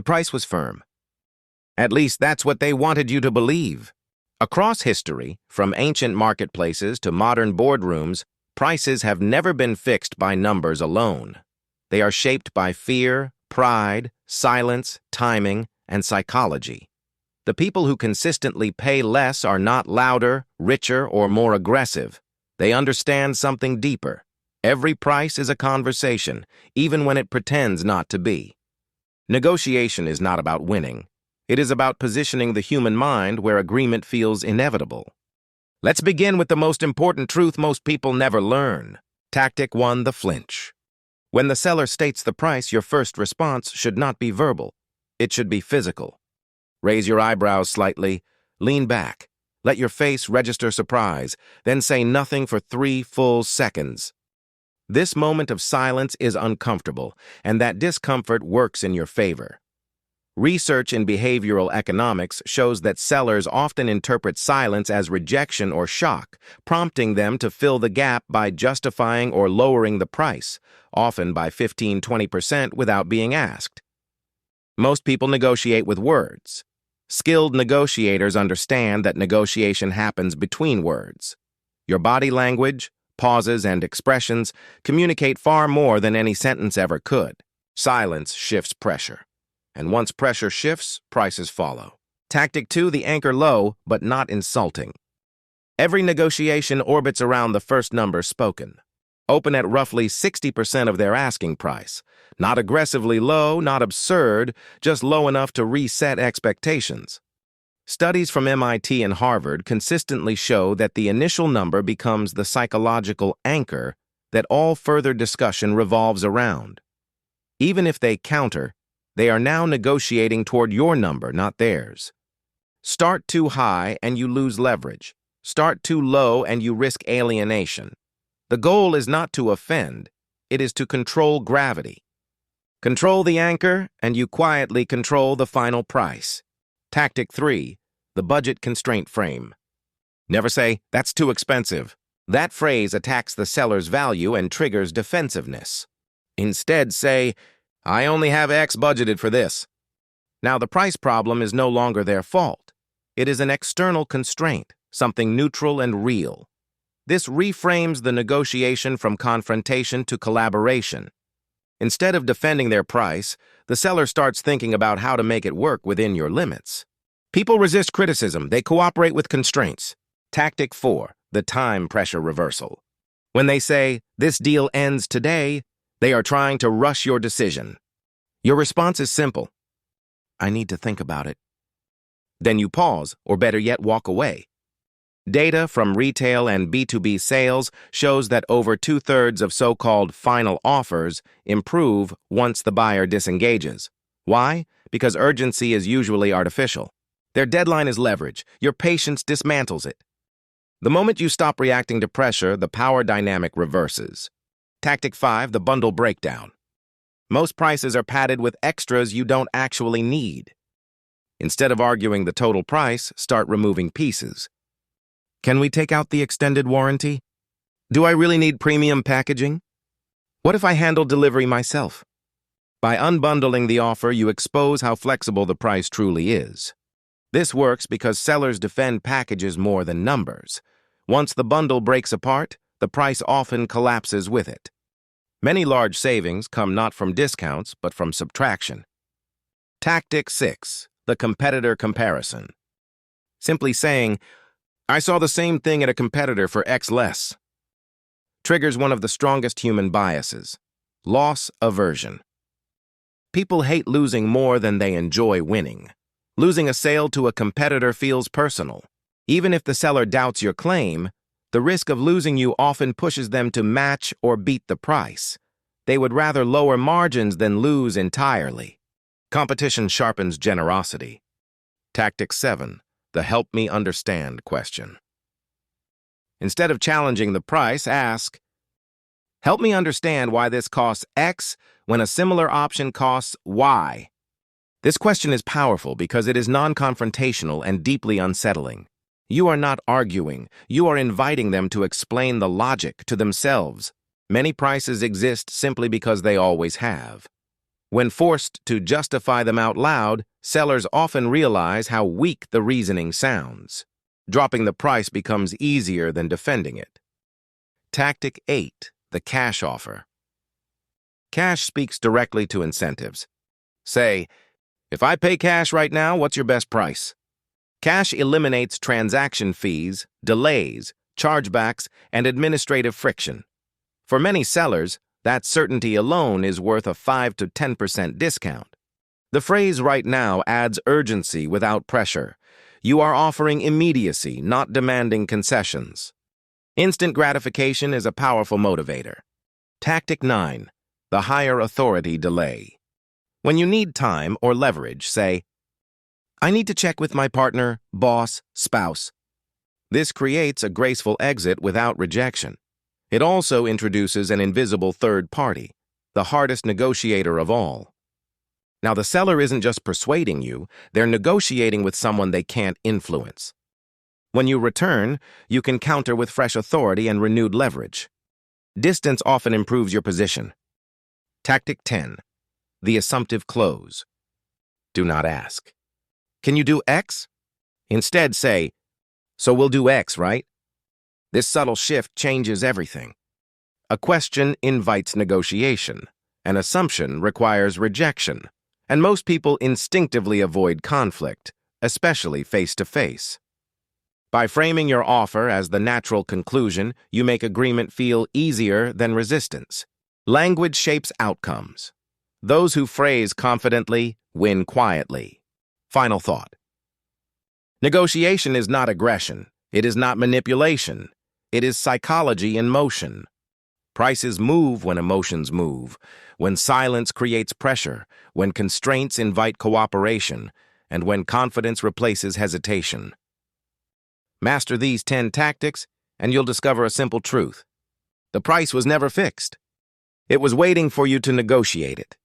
The price was firm. At least that's what they wanted you to believe. Across history, from ancient marketplaces to modern boardrooms, prices have never been fixed by numbers alone. They are shaped by fear, pride, silence, timing, and psychology. The people who consistently pay less are not louder, richer, or more aggressive. They understand something deeper. Every price is a conversation, even when it pretends not to be. Negotiation is not about winning. It is about positioning the human mind where agreement feels inevitable. Let's begin with the most important truth most people never learn. Tactic 1, the flinch. When the seller states the price, your first response should not be verbal. It should be physical. Raise your eyebrows slightly, lean back, let your face register surprise, then say nothing for 3 full seconds. This moment of silence is uncomfortable, and that discomfort works in your favor. Research in behavioral economics shows that sellers often interpret silence as rejection or shock, prompting them to fill the gap by justifying or lowering the price, often by 15–20% without being asked. Most people negotiate with words. Skilled negotiators understand that negotiation happens between words. Your body language, pauses, and expressions communicate far more than any sentence ever could. Silence shifts pressure. And once pressure shifts, prices follow. Tactic 2, the anchor low, but not insulting. Every negotiation orbits around the first number spoken. Open at roughly 60% of their asking price. Not aggressively low, not absurd, just low enough to reset expectations. Studies from MIT and Harvard consistently show that the initial number becomes the psychological anchor that all further discussion revolves around. Even if they counter, they are now negotiating toward your number, not theirs. Start too high and you lose leverage. Start too low and you risk alienation. The goal is not to offend, it is to control gravity. Control the anchor and you quietly control the final price. Tactic 3, the budget constraint frame. Never say, "That's too expensive." That phrase attacks the seller's value and triggers defensiveness. Instead say, "I only have X budgeted for this." Now, the price problem is no longer their fault. It is an external constraint, something neutral and real. This reframes the negotiation from confrontation to collaboration. Instead of defending their price, the seller starts thinking about how to make it work within your limits. People resist criticism. They cooperate with constraints. Tactic 4, the time pressure reversal. When they say, "This deal ends today," they are trying to rush your decision. Your response is simple. "I need to think about it." Then you pause, or better yet, walk away. Data from retail and B2B sales shows that over 2/3 of so-called final offers improve once the buyer disengages. Why? Because urgency is usually artificial. Their deadline is leverage. Your patience dismantles it. The moment you stop reacting to pressure, the power dynamic reverses. Tactic 5, the bundle breakdown. Most prices are padded with extras you don't actually need. Instead of arguing the total price, start removing pieces. Can we take out the extended warranty? Do I really need premium packaging? What if I handle delivery myself? By unbundling the offer, you expose how flexible the price truly is. This works because sellers defend packages more than numbers. Once the bundle breaks apart, the price often collapses with it. Many large savings come not from discounts, but from subtraction. Tactic 6, the competitor comparison. Simply saying, "I saw the same thing at a competitor for X less," triggers one of the strongest human biases, loss aversion. People hate losing more than they enjoy winning. Losing a sale to a competitor feels personal. Even if the seller doubts your claim, the risk of losing you often pushes them to match or beat the price. They would rather lower margins than lose entirely. Competition sharpens generosity. Tactic 7, the help me understand question. Instead of challenging the price, ask, "Help me understand why this costs X when a similar option costs Y." This question is powerful because it is non-confrontational and deeply unsettling. You are not arguing. You are inviting them to explain the logic to themselves. Many prices exist simply because they always have. When forced to justify them out loud, sellers often realize how weak the reasoning sounds. Dropping the price becomes easier than defending it. Tactic 8. The cash offer. Cash speaks directly to incentives. Say, "If I pay cash right now, what's your best price?" Cash eliminates transaction fees, delays, chargebacks, and administrative friction. For many sellers, that certainty alone is worth a 5 to 10% discount. The phrase "right now" adds urgency without pressure. You are offering immediacy, not demanding concessions. Instant gratification is a powerful motivator. Tactic 9. The higher authority delay. When you need time or leverage, say, "I need to check with my partner, boss, spouse." This creates a graceful exit without rejection. It also introduces an invisible third party, the hardest negotiator of all. Now, the seller isn't just persuading you, they're negotiating with someone they can't influence. When you return, you can counter with fresh authority and renewed leverage. Distance often improves your position. Tactic 10. The assumptive close. Do not ask, "Can you do X?" Instead say, "So we'll do X, right?" This subtle shift changes everything. A question invites negotiation. An assumption requires rejection. And most people instinctively avoid conflict, especially face-to-face. By framing your offer as the natural conclusion, you make agreement feel easier than resistance. Language shapes outcomes. Those who phrase confidently win quietly. Final thought. Negotiation is not aggression. It is not manipulation. It is psychology in motion. Prices move when emotions move, when silence creates pressure, when constraints invite cooperation, and when confidence replaces hesitation. Master these 10 tactics, and you'll discover a simple truth. The price was never fixed. It was waiting for you to negotiate it.